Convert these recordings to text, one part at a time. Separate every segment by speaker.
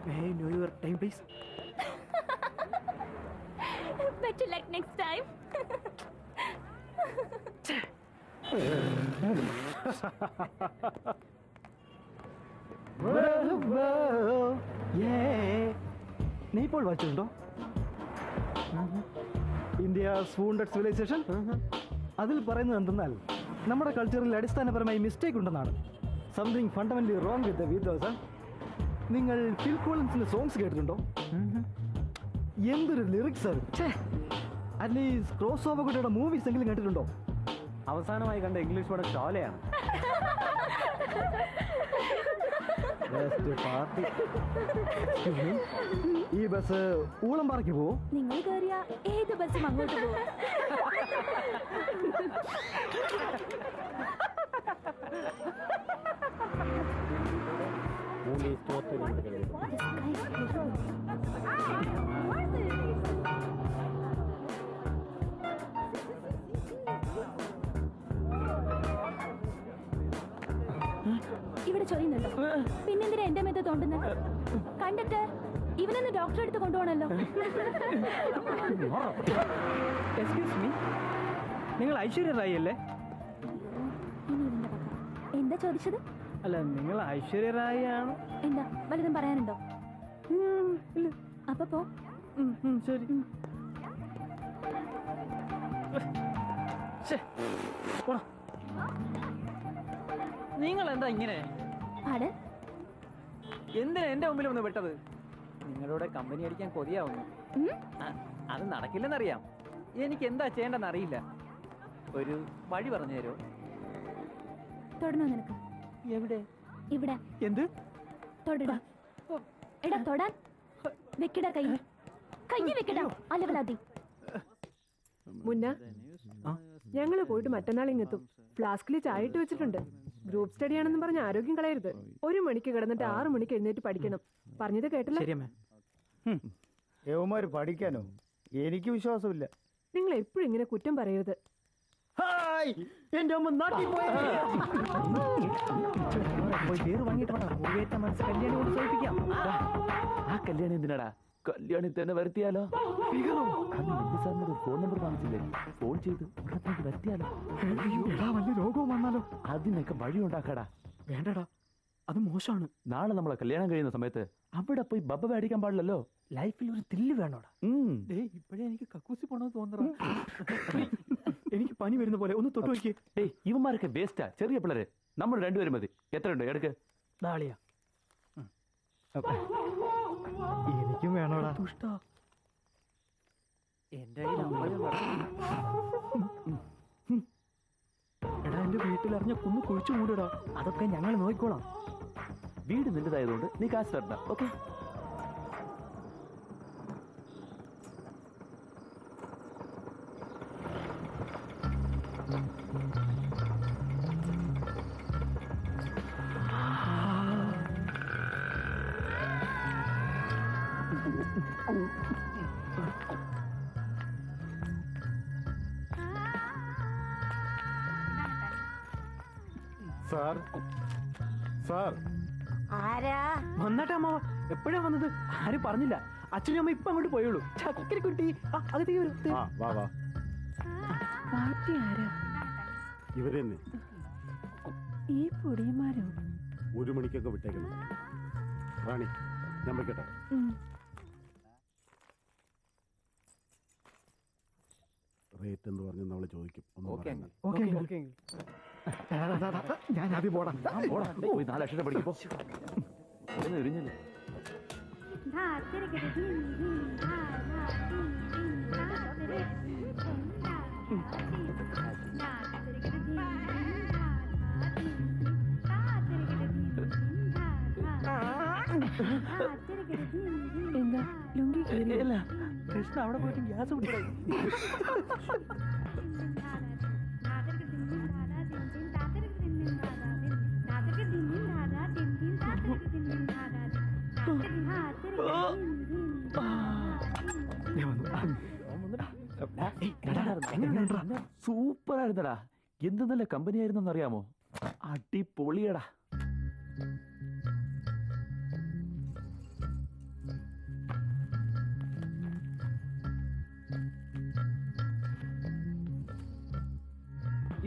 Speaker 1: May I know your time, please?
Speaker 2: Better luck next time.
Speaker 1: നീ ഇപ്പോൾ വായിച്ചിട്ടുണ്ടോ India wounded civilisation? അതിൽ പറയുന്നത് എന്തെന്നാൽ നമ്മുടെ കൾച്ചറിൽ അടിസ്ഥാനപരമായി മിസ്റ്റേക്ക് ഉണ്ടെന്നാണ്. Something fundamentally wrong with weathers. നിങ്ങൾ ഫിൽ കോളിൻസിന്റെ സോങ്സ് കേട്ടിട്ടുണ്ടോ? എന്തൊരു ലിറിക്സ് അത്! അറ്റ്ലീസ്റ്റ് ക്രോസ് ഓവർ കുട്ടിയുടെ മൂവീസ് എങ്കിലും കേട്ടിട്ടുണ്ടോ? അവസാനമായി കണ്ട ഇംഗ്ലീഷ് പടം ഷോലയാണ്. ഈ ബസ് ഊളംപാറയ്ക്ക് പോവോ?
Speaker 2: നിങ്ങൾ കയറിയ ഏത് ബസ്സും അങ്ങോട്ട് പോകും. ഇവിടെ ചൊറിയുന്നുണ്ടോ? പിന്നെന്തിനാ എന്റെ മേത്ത് തോണ്ടുന്നത്? കണ്ടക്ടർ, ഇവനൊന്ന് ഡോക്ടറെ അടുത്ത് കൊണ്ടുപോകണല്ലോ.
Speaker 1: എക്സ്ക്യൂസ് മീ, നിങ്ങൾ ഐശ്വര്യ റായി അല്ലേ?
Speaker 2: ഇനി ഇവന്റെ പക്കം. എന്താ ചോദിച്ചത്?
Speaker 1: അല്ല, നിങ്ങൾ ഐശ്വര്യ റായി ആണ്.
Speaker 2: എന്താ വലുതും പറയാനുണ്ടോ?
Speaker 1: ഇല്ല.
Speaker 2: അപ്പൊ പോ.
Speaker 1: ശരി. നിങ്ങൾ എന്താ ഇങ്ങനെ?
Speaker 2: ആട്
Speaker 1: എന്തിനാ എന്റെ മുമ്പിൽ ഒന്ന് വിട്ടത്? നിങ്ങളുടെ കമ്പനി അടിക്കാൻ കൊതിയാവുന്നു. അത് നടക്കില്ലെന്നറിയാം. എനിക്ക് എന്താ ചെയ്യേണ്ടെന്ന് അറിയില്ല. ഒരു വഴി പറഞ്ഞു തരുമോ?
Speaker 2: തൊടണോ നിനക്ക്?
Speaker 1: എവിടെ?
Speaker 2: ഇവിടെ.
Speaker 1: എന്ത്?
Speaker 2: തൊടടാ. എടാ തൊടാൻ. വെക്കടാ കൈ. കൈ വെക്കടാ. അലവലാതി.
Speaker 3: മുന്ന ഞങ്ങള് പോയിട്ട് മറ്റന്നാൾ ഇങ്ങെത്തും. ഫ്ലാസ്കിൽ ചായ ഇട്ട് വെച്ചിട്ടുണ്ട്. ഗ്രൂപ്പ് സ്റ്റഡി ആണെന്ന് പറഞ്ഞ് ആരോഗ്യം കളയരുത്. 1 മണിക്ക് കിടന്നിട്ട് 6 മണിക്ക് എഴുന്നേറ്റ് പഠിക്കണം. പറഞ്ഞത് കേട്ടല്ലോ?
Speaker 4: യവന്മാര് പഠിക്കാനോ? എനിക്ക് വിശ്വാസമില്ല.
Speaker 3: നിങ്ങൾ എപ്പോഴും ഇങ്ങനെ കുറ്റം പറയരുത്.
Speaker 1: എന്റെ അമ്മ നാട്ടിൽ പോയി വാങ്ങിട്ട് കല്യാണം സൂചിപ്പിക്കാം. ആ കല്യാണം എന്തിനാടാ? കല്യാണി തന്നെ വരുത്തിയാലോ? ഫോൺ നമ്പർ വാങ്ങിച്ചില്ലേ? ഫോൺ ചെയ്ത് വരുത്തിയാലോ? വലിയ രോഗവും വന്നാലോ? അതിനൊക്കെ വഴി ഉണ്ടാക്കാടാ. വേണ്ടടാ, അത് മോശമാണ്. നാളെ നമ്മളെ കല്യാണം കഴിയുന്ന സമയത്ത് അവിടെ പോയി ബബ്ബ മേടിക്കാൻ പാടില്ലല്ലോ. ലൈഫിൽ ഒരു തില്ല് വേണോടാ. ഇപ്പഴേ എനിക്ക് കക്കൂസി പോണെന്ന് തോന്നറ. എനിക്ക് പനി വരുന്ന പോലെ ഒന്ന് തൊട്ട് നോക്കി. ഇവന്മാരൊക്കെ വേസ്റ്റാ, ചെറിയ പിള്ളേര്. നമ്മൾ രണ്ടുപേരും മതി. എത്ര ഉണ്ട്? എടുക്ക്. നാളെയാ. എനിക്കും വേണോടാ. എന്റെ എടാ, എന്റെ വീട്ടിലറിഞ്ഞ കുന്ന് കുഴിച്ചു മൂടടാ. അതൊക്കെ ഞങ്ങൾ നോക്കിക്കോളാം. വീട് നിന്റേതായതുകൊണ്ട് നീ കാശ് തരണ്ട. ഓക്കെ?
Speaker 4: Sir, sir.
Speaker 2: ആരാ
Speaker 1: വന്നട്ടെ അമ്മ. എപ്പോഴാ വന്നത്? ആരും പറഞ്ഞില്ല. അച്ഛനും അമ്മ ഇപ്പൊ അങ്ങോട്ട് പോയുള്ളൂ. ചക്കരക്കുട്ടി അകത്തേക്ക് വരും.
Speaker 4: വാ വാ.
Speaker 3: പാർട്ടി ആരാ?
Speaker 4: ഇവരെന്നെ.
Speaker 3: ഈ പൊടിയന്മാരോ?
Speaker 4: 1 മണിക്കൊക്കെ വിട്ടേക്കണം. റാണി, ഞാൻ വെക്കട്ടെ. റേറ്റ് എന്ന് പറഞ്ഞ് നമ്മള് ചോദിക്കും.
Speaker 1: ഞാൻ ആദ്യം പോടാ.
Speaker 5: 4 അക്ഷരം പഠിക്കുമ്പോ എരിഞ്ഞല്ലേ?
Speaker 3: എന്താ ലുങ്കി
Speaker 1: ഇല്ല, കൃഷ്ണ അവിടെ പോയിട്ട് ഗ്യാസ് കുടിക്കണം.
Speaker 5: സൂപ്പർ ആയിരുന്നടാ. എന്ത് നല്ല കമ്പനി ആയിരുന്നെന്ന് അറിയാമോ? അടിപൊളിയടാ.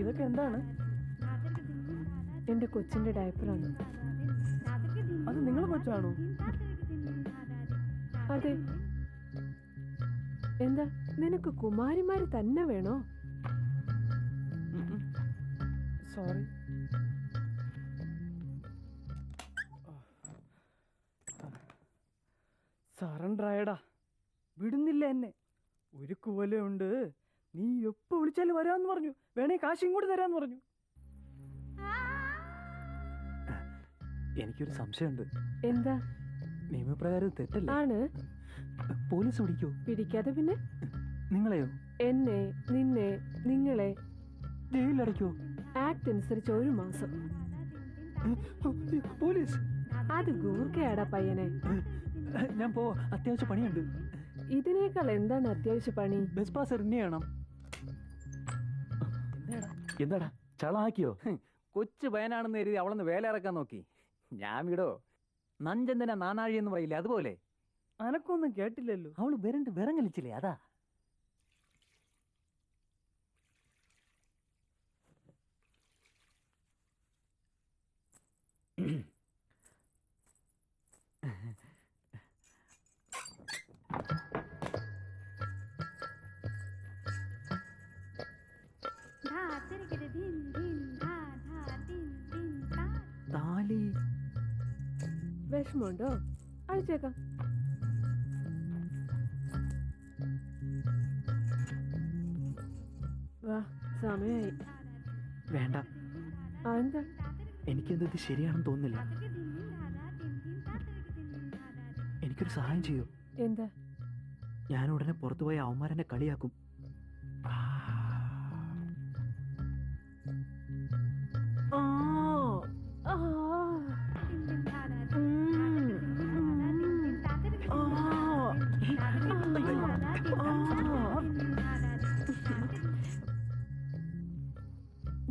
Speaker 1: ഇതൊക്കെ എന്താണ്?
Speaker 3: എന്റെ കൊച്ചിന്റെ ഡയപ്പറാണ്.
Speaker 1: അത് നിങ്ങളെ കൊച്ചാണോ?
Speaker 3: അതെ. എന്താ നിനക്ക് കുമാരിമാര് തന്നെ വേണോ?
Speaker 1: സോറി. സറണ്ടർ ആയടാ, വിടുന്നില്ല എന്നെ. ഒരു കുവലുണ്ട്, നീ എപ്പോ വിളിച്ചാലും വരാന്ന് പറഞ്ഞു. വേണേ കാശ് ഇങ്ങോട്ട് തരാന്ന് പറഞ്ഞു. എനിക്കൊരു സംശയമുണ്ട്.
Speaker 3: എന്താ?
Speaker 1: നിയമപ്രകാരം തെറ്റല്ലേ?
Speaker 3: ആണ്.
Speaker 1: പോലീസ് പിടിക്കോ?
Speaker 3: പിടിക്കാതെ പിന്നെ?
Speaker 1: നിങ്ങളെയോ?
Speaker 3: എന്നെ, നിന്നെ, നിങ്ങളെ
Speaker 1: ജയിലിലടയ്ക്കോ?
Speaker 3: ആക്ട് അനുസരിച്ച് 1 മാസം.
Speaker 1: പോലീസ്?
Speaker 3: അത് ഗൂർക്കയാടാ പയ്യനെ.
Speaker 1: ഞാൻ പോ, അത്യാവശ്യ പണിയുണ്ട്.
Speaker 3: ഇതിനേക്കാൾ എന്താണ് അത്യാവശ്യ പണി?
Speaker 1: ബസ് പാസ് റിന്യൂ ചെയ്യണം.
Speaker 5: എന്താടാ ചളാക്കിയോ?
Speaker 6: കൊച്ചു പയനാണെന്ന് കരുതി അവളൊന്ന് വേല ഇറക്കാൻ നോക്കി. ഞാൻ വിടോ, നഞ്ചന്തിന നാനാഴി എന്ന് പറയില്ലേ, അതുപോലെ.
Speaker 1: അനക്കൊന്നും കേട്ടില്ലല്ലോ.
Speaker 6: അവള് വിറങ്ങലിച്ചില്ലേ, അതാ.
Speaker 1: താലി
Speaker 3: വിഷമമുണ്ടോ? അഴിച്ചേക്കാം. വാ, സമയായി.
Speaker 1: വേണ്ട.
Speaker 3: എന്താ?
Speaker 1: എനിക്കെന്താ ഇത് ശരിയാണെന്ന് തോന്നുന്നില്ല. എനിക്കൊരു സഹായം ചെയ്യോ?
Speaker 3: എന്താ?
Speaker 1: ഞാൻ ഉടനെ പുറത്തുപോയി അവന്മാരെന്നെ കളിയാക്കും.
Speaker 3: ആ, ആ,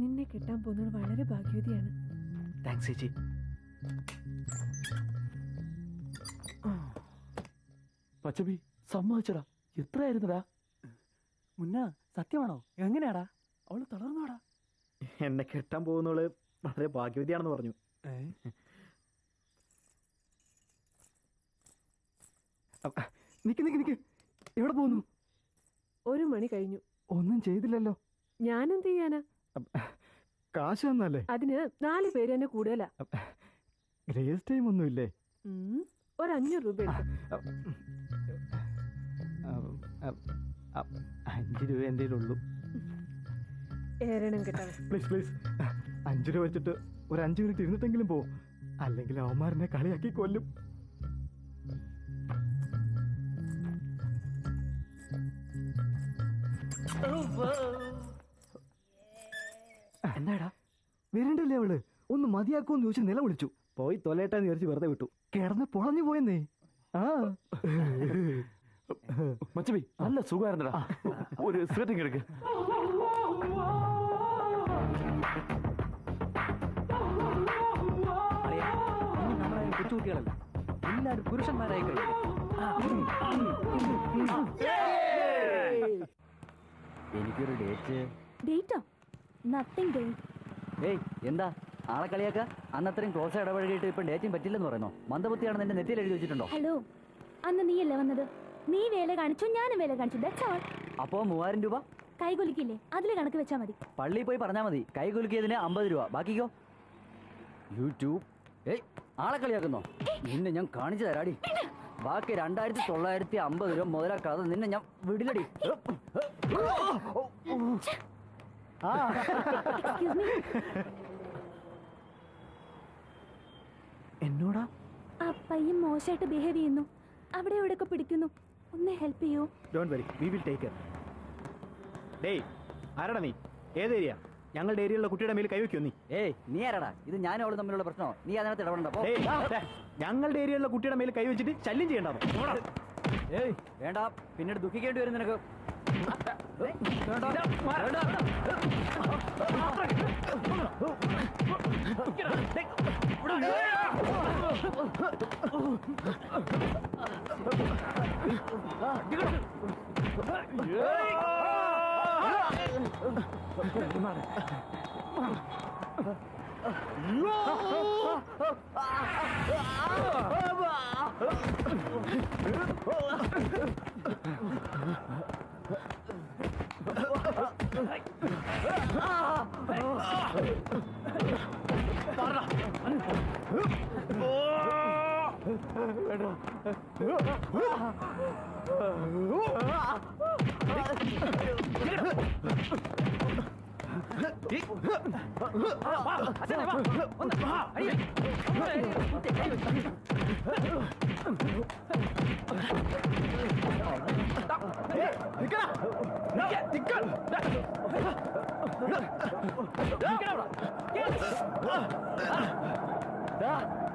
Speaker 3: നിന്നെ കിട്ടാൻ പോകുന്നത് വളരെ ഭാഗ്യവതിയാണ്.
Speaker 1: താങ്ക്സ് ചേച്ചി.
Speaker 5: പച്ചബി സമ്മതിച്ചടാ. എത്രയായിരുന്നടാ?
Speaker 1: മുന്ന സത്യമാണോ? എങ്ങനെയാടാ? അവള് തളർന്നോടാ.
Speaker 7: എന്നെ കെട്ടാൻ പോകുന്നവള് വളരെ ഭാഗ്യവതിയാണെന്ന് പറഞ്ഞു.
Speaker 1: നിക്ക്, എവിടെ പോകുന്നു?
Speaker 3: 1 മണി കഴിഞ്ഞു.
Speaker 1: ഒന്നും ചെയ്തില്ലല്ലോ.
Speaker 3: ഞാനെന്ത് ചെയ്യാനാ?
Speaker 1: കാശ് തന്നല്ലേ?
Speaker 3: അതിന് 4 പേര് തന്നെ കൂടുതലാ.
Speaker 1: ഗ്രേസ് ടൈം ഒന്നുമില്ലേ?
Speaker 3: ഒരു 500 രൂപ എടുക്കും.
Speaker 1: 5 രൂപ എൻ്റെ ഉള്ളൂ.
Speaker 3: ഏരണം കേട്ടോ.
Speaker 1: പ്ലീസ് 5 രൂപ വെച്ചിട്ട് ഒരു 5 മിനിറ്റ് ഇരുന്നിട്ടെങ്കിലും പോ. അല്ലെങ്കിൽ അവന്മാരെന്നെ കളിയാക്കി കൊല്ലും. എന്താടാ? വരണ്ടല്ലേ അവള്? ഒന്ന് മതിയാക്കുമെന്ന് ചോദിച്ച് നില വിളിച്ചു.
Speaker 7: പോയി തൊലയിട്ടാന്ന് വിചാരിച്ച് വെറുതെ വിട്ടു.
Speaker 1: കിടന്ന് പൊളഞ്ഞു പോയെന്നേ. ആ
Speaker 5: മച്ചബി നല്ല സുഖമായിരുന്നടാ. ഒരു സിഗരറ്റ് എടുക്ക്.
Speaker 6: നമ്മളായാലും കൊച്ചുകുട്ടികളല്ല, എല്ലാവരും പുരുഷന്മാരായി കഴിഞ്ഞു. എനിക്കൊരു ഡേറ്റ്.
Speaker 2: ഡേറ്റോ? Nothing day.
Speaker 6: ഏയ് എന്താ ആളെ കളിയാക്ക? അന്നത്രയും ക്ലോസ് ഇടപഴകിയിട്ട് ഇപ്പം ഡേറ്റിംഗ് പറ്റില്ലെന്ന് പറയുന്നോ? മന്ദബുദ്ധിയാണെന്ന് എന്റെ നെറ്റിയിൽ എഴുതി വെച്ചിട്ടുണ്ടോ?
Speaker 2: ഹലോ, അന്ന് നീയല്ലേ വന്നത്? നീ വേല കാണിച്ചു, ഞാനും വേല കാണിച്ചു. That's all.
Speaker 6: അപ്പോ 3000 രൂപ
Speaker 2: കൈകൊലിക്കില്ലേ? അതില് കണക്ക് വെച്ചാ മതി.
Speaker 6: പള്ളിയിൽ പോയി പറഞ്ഞാൽ മതി. കൈ കുലുക്കിയതിന് 50 രൂപ. ബാക്കിക്കോ? യൂട്യൂബ്. ഏയ് ആളെ കളിയാക്കുന്നോ? നിന്നെ ഞാൻ കാണിച്ചു തരാടി. ബാക്കി 2950 രൂപ മുതലാക്കാതെ നിന്നെ ഞാൻ വിടിലടി.
Speaker 2: Excuse me.
Speaker 1: എന്നോടാ?
Speaker 2: ആ പയ്യൻ മോശമായിട്ട് ബിഹേവ് ചെയ്യുന്നു. അവിടെ എവിടെയൊക്കെ പിടിക്കുന്നു. ഒന്ന് ഹെൽപ്പ് ചെയ്യൂ.
Speaker 7: Don't worry, we will take care. ഡേയ്, ആരാടാ നീ? ഏത് ഏരിയ? ഞങ്ങളുടെ ഏരിയയിലുള്ള കുട്ടിയുടെ മേൽ കൈവയ്ക്കോ നീ?
Speaker 6: ഏയ് നീ ആരാടാ? ഇത് ഞാനും അവളും തമ്മിലുള്ള പ്രശ്നമോ? നീ അതിനകത്ത് ഇടപെടണ്ട. പോ.
Speaker 7: ഡേയ്, ഞങ്ങളുടെ ഏരിയയിലുള്ള കുട്ടിയുടെ മേൽ കൈവച്ചിട്ട് ശല്യം ചെയ്യണ്ടോ?
Speaker 6: ഏയ് വേണ്ട, പിന്നീട് ദുഃഖിക്കേണ്ടി വരും നിനക്ക്. വേണ്ട, വേണ്ട.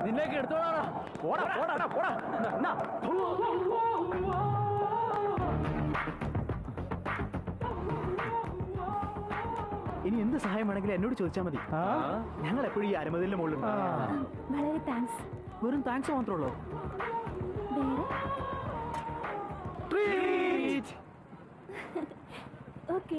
Speaker 1: നിന്നേക്ക് എടുത്തോളാടാ. പോടാ പോടാ പോടാ. എന്നാ
Speaker 7: ഇനി എന്ത് സഹായം വേണമെങ്കിലും എന്നോട് ചോദിച്ചാൽ മതി. ഞങ്ങൾ എപ്പോഴും ഈ അരമതിലിന്റെ മുകളിലുണ്ട്.
Speaker 2: വളരെ താങ്ക്സ്.
Speaker 7: വെറും താങ്ക്സ് മാത്രമേ ഉള്ളൂ.
Speaker 2: വേറെ ഓക്കെ.